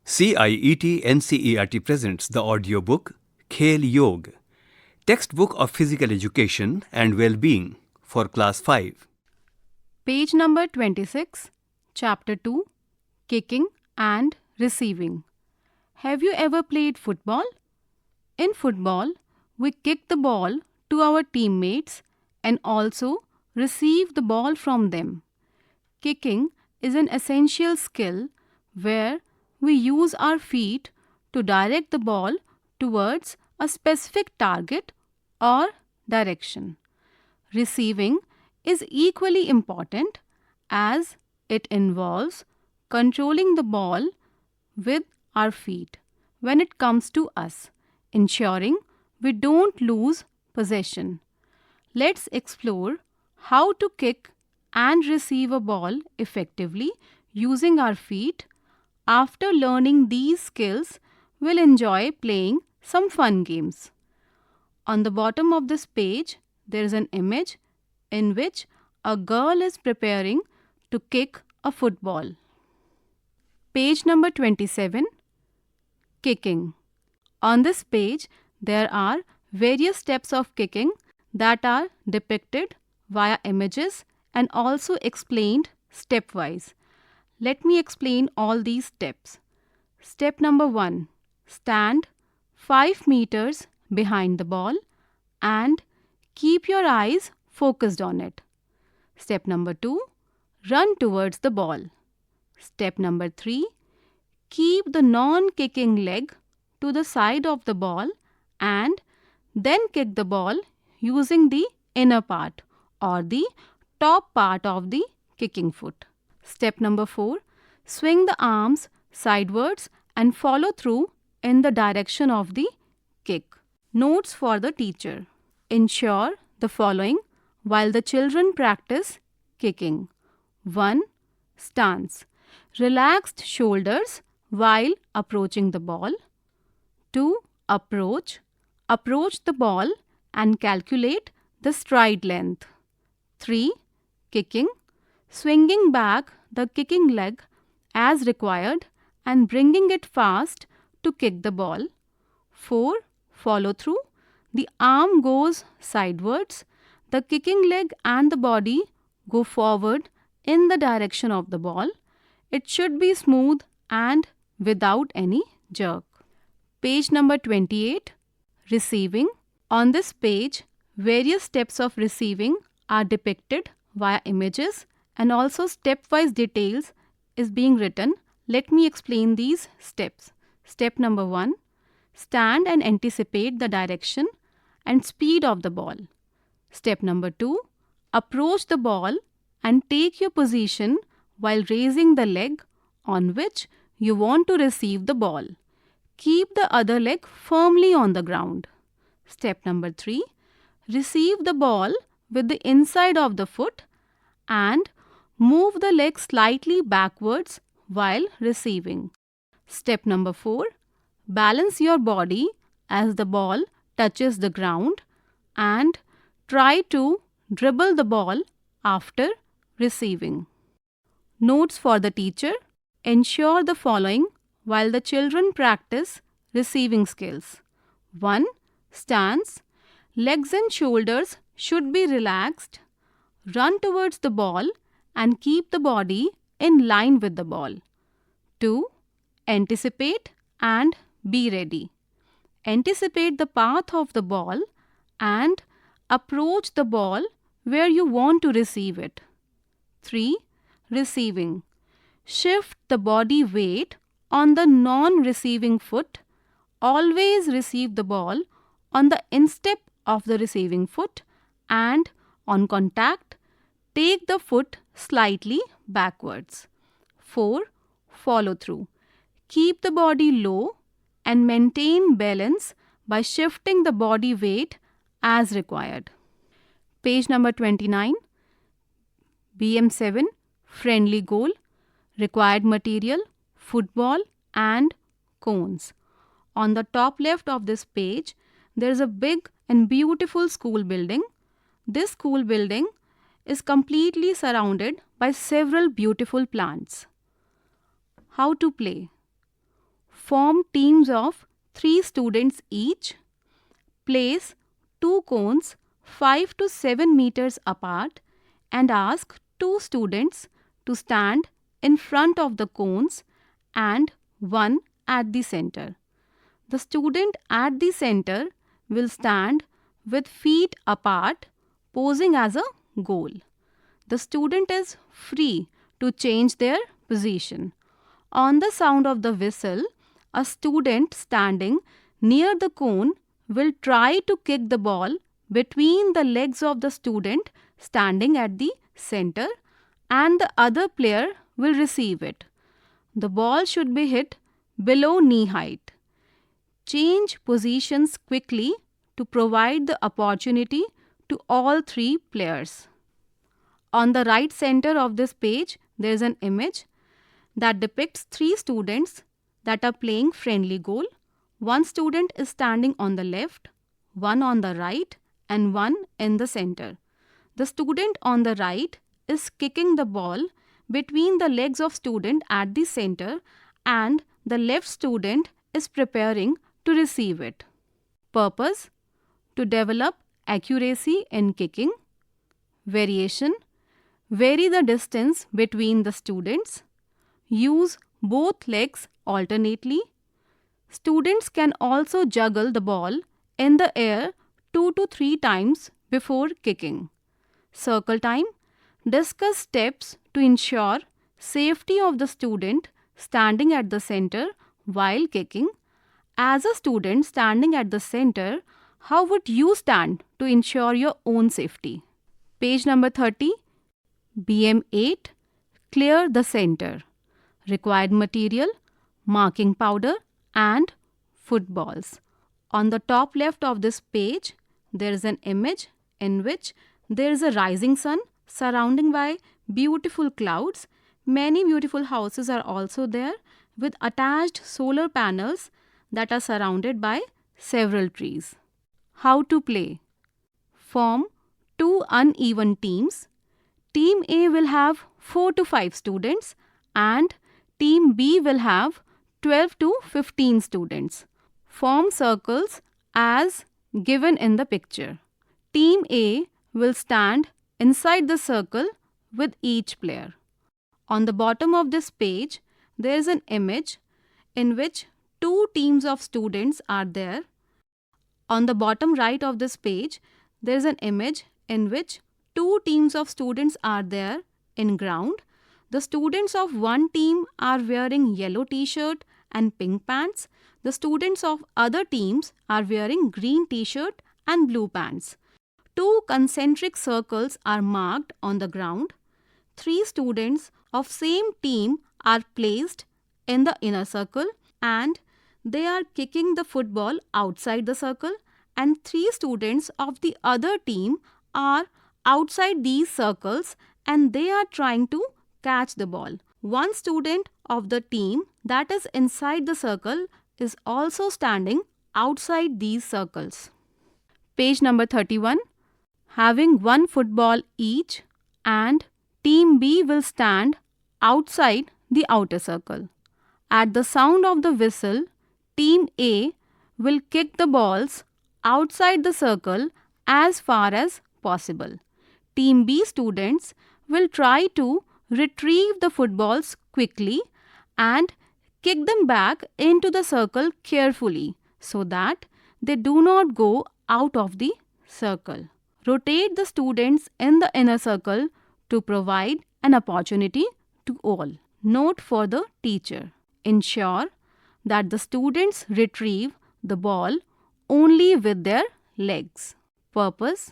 CIET NCERT presents the audiobook Khel Yog, textbook of physical education and well-being for class 5. Page number 26, Chapter 2, Kicking and Receiving. Have you ever played football? In football, we kick the ball to our teammates and also receive the ball from them. Kicking is an essential skill where we use our feet to direct the ball towards a specific target or direction. Receiving is equally important as it involves controlling the ball with our feet when it comes to us, ensuring we don't lose possession. Let's explore how to kick and receive a ball effectively using our feet. After learning these skills, we'll enjoy playing some fun games. On the bottom of this page, there is an image in which a girl is preparing to kick a football. Page number 27, Kicking. On this page, there are various steps of kicking that are depicted via images and also explained stepwise. Let me explain all these steps. Step number 1. Stand 5 meters behind the ball and keep your eyes focused on it. Step number 2. Run towards the ball. Step number 3. Keep the non-kicking leg to the side of the ball and then kick the ball using the inner part or the top part of the kicking foot. Step number 4. Swing the arms sidewards and follow through in the direction of the kick. Notes for the teacher. Ensure the following while the children practice kicking. 1. Stance. Relaxed shoulders while approaching the ball. 2. Approach. Approach the ball and calculate the stride length. 3. Kicking. Swinging back the kicking leg as required and bringing it fast to kick the ball. 4. Follow through. The arm goes sidewards. The kicking leg and the body go forward in the direction of the ball. It should be smooth and without any jerk. Page number 28, Receiving. On this page, various steps of receiving are depicted via images and also stepwise details is being written. Let me explain these steps. Step number 1. Stand and anticipate the direction and speed of the ball. Step number 2. Approach the ball and take your position while raising the leg on which you want to receive the ball. Keep the other leg firmly on the ground. Step number 3. Receive the ball with the inside of the foot and move the leg slightly backwards while receiving. Step number 4. Balance your body as the ball touches the ground and try to dribble the ball after receiving. Notes for the teacher. Ensure the following while the children practice receiving skills. 1. Stance. Legs and shoulders should be relaxed. Run towards the ball and keep the body in line with the ball. 2. Anticipate and be ready. Anticipate the path of the ball and approach the ball where you want to receive it. 3. Receiving. Shift the body weight on the non-receiving foot. Always receive the ball on the instep of the receiving foot and on contact, take the foot slightly backwards. 4. Follow through. Keep the body low and maintain balance by shifting the body weight as required. Page number 29, BM7, Friendly Goal, Required Material, Football and Cones. On the top left of this page, there is a big and beautiful school building. This school building is completely surrounded by several beautiful plants. How to play? Form teams of 3 students each. Place 2 cones 5 to 7 meters apart and ask 2 students to stand in front of the cones and one at the center. The student at the center will stand with feet apart, posing as a goal. The student is free to change their position. On the sound of the whistle, a student standing near the cone will try to kick the ball between the legs of the student standing at the center, and the other player will receive it. The ball should be hit below knee height. Change positions quickly to provide the opportunity to all 3 players. On the right center of this page, there is an image that depicts 3 students that are playing friendly goal. One student is standing on the left, one on the right, and one in the center. The student on the right is kicking the ball between the legs of student at the center, and the left student is preparing to receive it. Purpose: to develop accuracy in kicking. Variation: vary the distance between the students. Use both legs alternately. Students can also juggle the ball in the air 2 to 3 times before kicking. Circle time: discuss steps to ensure safety of the student standing at the center while kicking. As a student standing at the center, how would you stand to ensure your own safety? Page number 30. BM8. Clear the center. Required material: marking powder and footballs. On the top left of this page, there is an image in which there is a rising sun surrounding by beautiful clouds. Many beautiful houses are also there with attached solar panels that are surrounded by several trees. How to play? Form 2 uneven teams. Team A will have 4 to 5 students and Team B will have 12 to 15 students. Form circles as given in the picture. Team A will stand inside the circle with each player. On the bottom of this page, there is an image in which 2 teams of students are there. On the bottom right of this page, there is an image in which 2 teams of students are there in ground. The students of one team are wearing yellow t-shirt and pink pants. The students of other teams are wearing green t-shirt and blue pants. 2 concentric circles are marked on the ground. 3 students of same team are placed in the inner circle and they are kicking the football outside the circle, and 3 students of the other team are outside these circles and they are trying to catch the ball. One student of the team that is inside the circle is also standing outside these circles. Page number 31. Having 1 football each, and Team B will stand outside the outer circle. At the sound of the whistle, Team A will kick the balls outside the circle as far as possible. Team B students will try to retrieve the footballs quickly and kick them back into the circle carefully so that they do not go out of the circle. Rotate the students in the inner circle to provide an opportunity to all. Note for the teacher: ensure that the students retrieve the ball only with their legs. Purpose: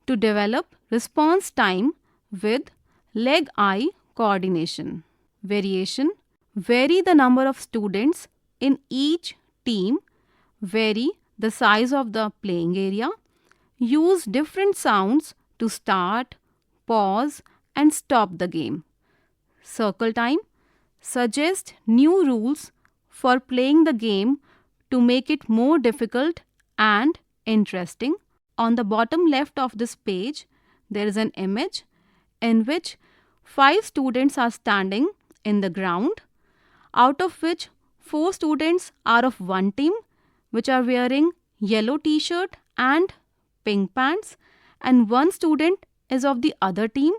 to develop response time with leg-eye coordination. Variation: vary the number of students in each team, vary the size of the playing area, use different sounds to start, pause, and stop the game. Circle time: suggest new rules for playing the game to make it more difficult and interesting. On the bottom left of this page, there is an image in which 5 students are standing in the ground, out of which 4 students are of one team, which are wearing yellow t-shirt and pink pants, and one student is of the other team,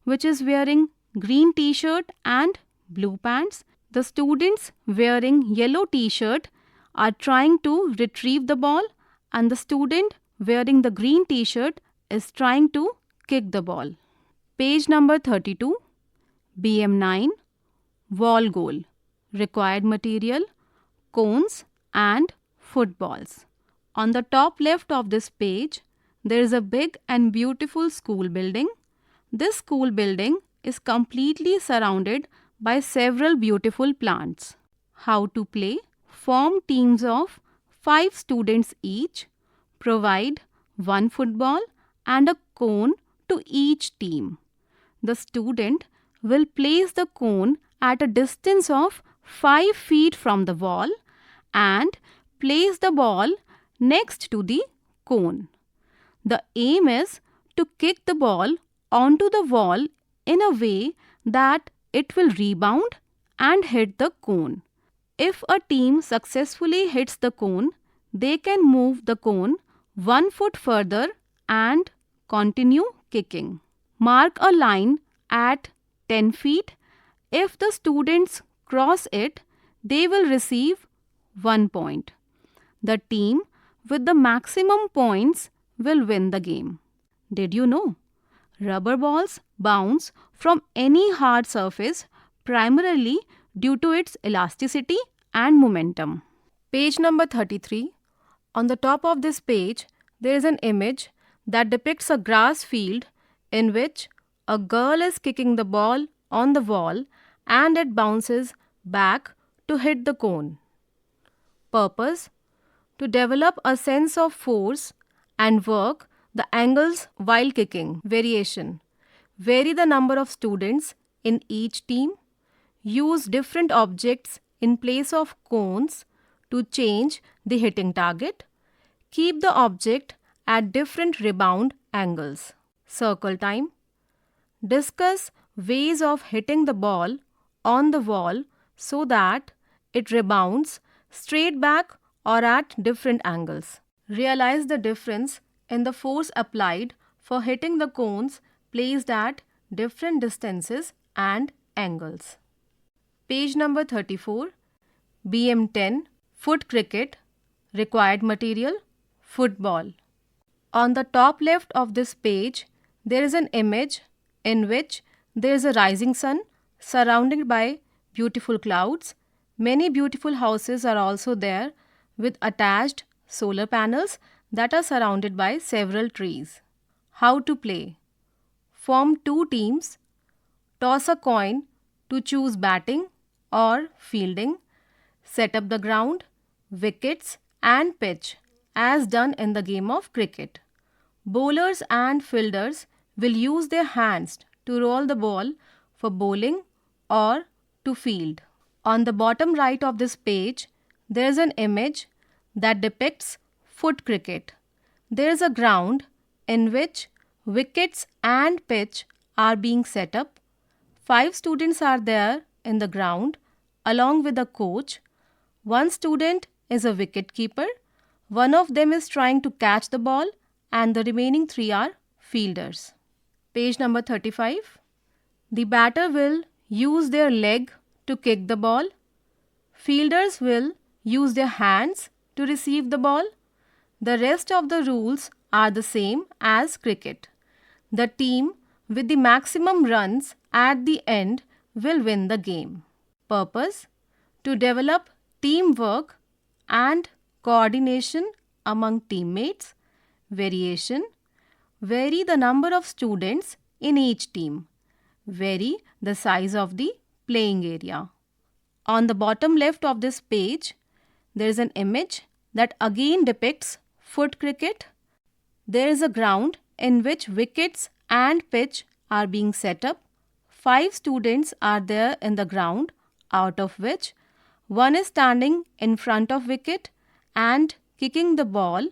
which is wearing green t-shirt and blue pants. The students wearing yellow t-shirt are trying to retrieve the ball, and the student wearing the green t-shirt is trying to kick the ball. Page number 32, BM9, wall goal. Required material, cones and footballs. On the top left of this page, there is a big and beautiful school building. This school building is completely surrounded by several beautiful plants. How to play? Form teams of 5 students each. Provide one football and a cone to each team. The student will place the cone at a distance of 5 feet from the wall and place the ball next to the cone. The aim is to kick the ball onto the wall in a way that it will rebound and hit the cone. If a team successfully hits the cone, they can move the cone 1 foot further and continue kicking. Mark a line at 10 feet. If the students cross it, they will receive 1 point. The team with the maximum points will win the game. Did you know? Rubber balls bounce from any hard surface primarily due to its elasticity and momentum. Page number 33. On the top of this page, there is an image that depicts a grass field in which a girl is kicking the ball on the wall and it bounces back to hit the cone. Purpose: to develop a sense of force and work the angles while kicking. Variation: vary the number of students in each team. Use different objects in place of cones to change the hitting target. Keep the object at different rebound angles. Circle time: discuss ways of hitting the ball on the wall so that it rebounds straight back or at different angles. Realize the difference in the force applied for hitting the cones placed at different distances and angles. Page number 34, BM10, foot cricket. Required material, football. On the top left of this page, there is an image in which there is a rising sun surrounded by beautiful clouds. Many beautiful houses are also there with attached solar panels that are surrounded by several trees. How to play? Form 2 teams. Toss a coin to choose batting or fielding. Set up the ground, wickets and pitch as done in the game of cricket. Bowlers and fielders will use their hands to roll the ball for bowling or to field. On the bottom right of this page, there is an image that depicts foot cricket. There is a ground in which wickets and pitch are being set up. 5 students are there in the ground along with a coach. 1 student is a wicket keeper. One of them is trying to catch the ball and the remaining 3 are fielders. Page number 35. The batter will use their leg to kick the ball. Fielders will use their hands to receive the ball. The rest of the rules are the same as cricket. The team with the maximum runs at the end will win the game. Purpose: to develop teamwork and coordination among teammates. Variation: vary the number of students in each team. Vary the size of the playing area. On the bottom left of this page, there is an image that again depicts foot cricket. There is a ground in which wickets and pitch are being set up. 5 students are there in the ground, out of which 1 is standing in front of wicket and kicking the ball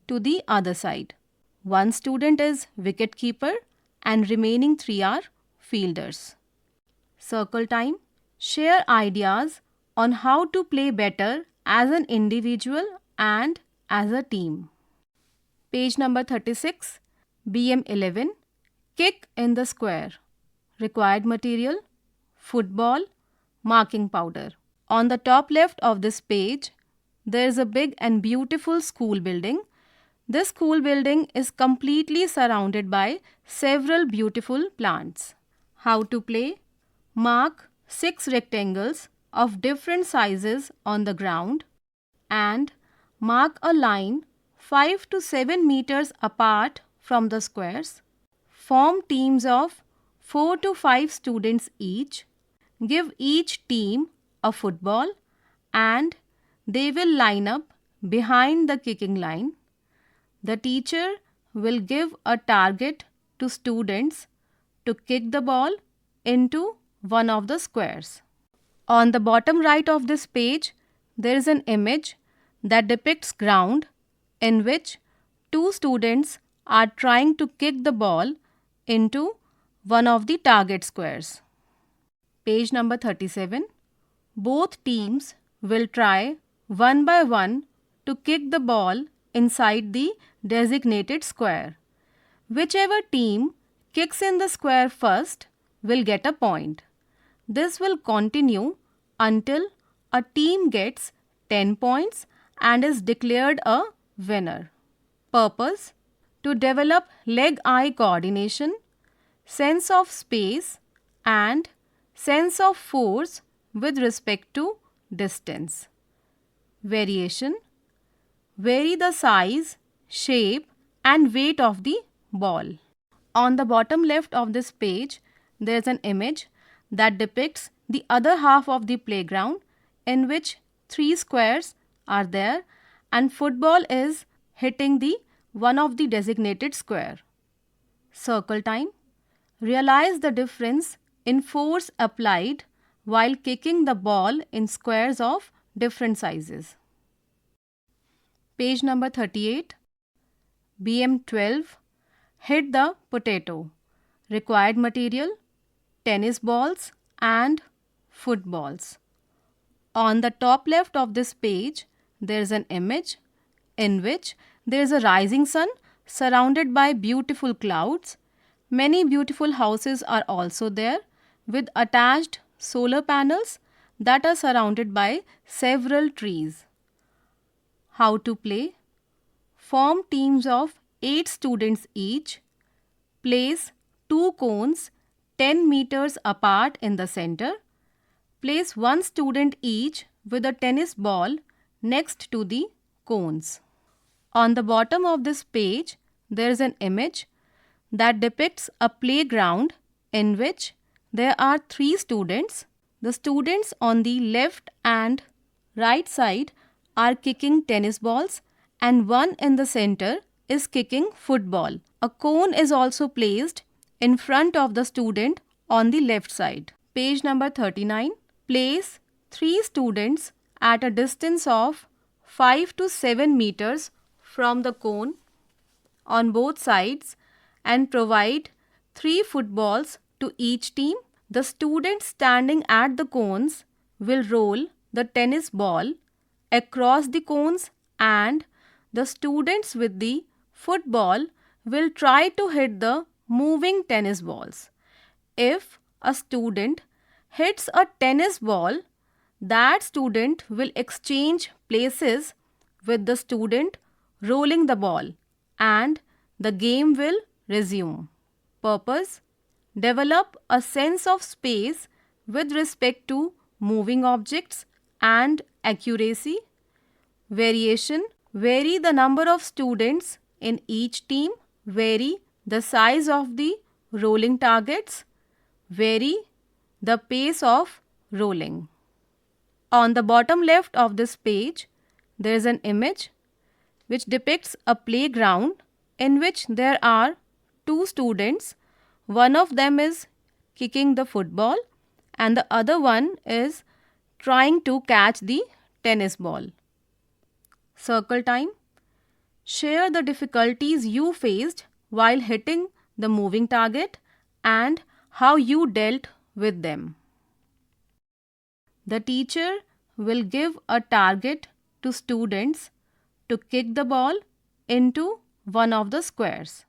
to the other side. 1 student is wicket keeper and remaining 3 are fielders. Circle time. Share ideas on how to play better as an individual and as a team. Page number 36, BM11, Kick in the Square. Required material, football, marking powder. On the top left of this page, there is a big and beautiful school building. This school building is completely surrounded by several beautiful plants. How to play? Mark 6 rectangles of different sizes on the ground and mark a line 5 to 7 meters apart from the squares. Form teams of 4 to 5 students each. Give each team a football and they will line up behind the kicking line. The teacher will give a target to students to kick the ball into one of the squares. On the bottom right of this page, there is an image that depicts ground in which 2 students are trying to kick the ball into one of the target squares. Page number 37. Both teams will try one by one to kick the ball inside the designated square. Whichever team kicks in the square first will get a point. This will continue until a team gets 10 points and is declared a winner. Purpose: to develop leg-eye coordination, sense of space and sense of force with respect to distance. Variation: vary the size, shape and weight of the ball. On the bottom left of this page, there is an image that depicts the other half of the playground in which 3 squares are there and football is hitting the one of the designated square. Circle time. Realize the difference in force applied while kicking the ball in squares of different sizes. Page number 38. BM12, Hit the Potato. Required material, tennis balls and footballs. On the top left of this page, there is an image in which there is a rising sun surrounded by beautiful clouds. Many beautiful houses are also there with attached solar panels that are surrounded by several trees. How to play? Form teams of 8 students each. Place 2 cones 10 meters apart in the center. Place 1 student each with a tennis ball next to the cones. On the bottom of this page, there is an image that depicts a playground in which there are 3 students. The students on the left and right side are kicking tennis balls and one in the center is kicking football. A cone is also placed in front of the student on the left side. Page number 39. Place 3 students at a distance of 5 to 7 meters from the cone on both sides and provide 3 footballs to each team. The students standing at the cones will roll the tennis ball across the cones and the students with the football will try to hit the moving tennis balls. If a student hits a tennis ball, that student will exchange places with the student rolling the ball and the game will resume. Purpose: develop a sense of space with respect to moving objects and accuracy. Variation: vary the number of students in each team, vary the size of the rolling targets, vary the pace of rolling. On the bottom left of this page, there is an image which depicts a playground in which there are 2 students. One of them is kicking the football and the other one is trying to catch the tennis ball. Circle time. Share the difficulties you faced while hitting the moving target and how you dealt with them. The teacher will give a target to students to kick the ball into one of the squares.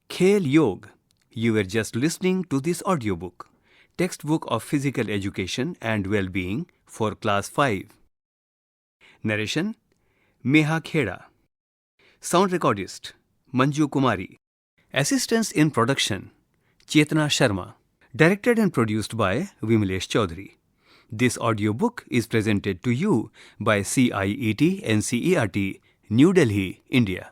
Khel Yog. You were just listening to this audiobook, textbook of physical education and well-being for class 5. Narration: Meha Kheda. Sound recordist: Manju Kumari. Assistance in production: Chetna Sharma. Directed and produced by Vimlesh Chaudhary. This audiobook is presented to you by CIET NCERT, New Delhi, India.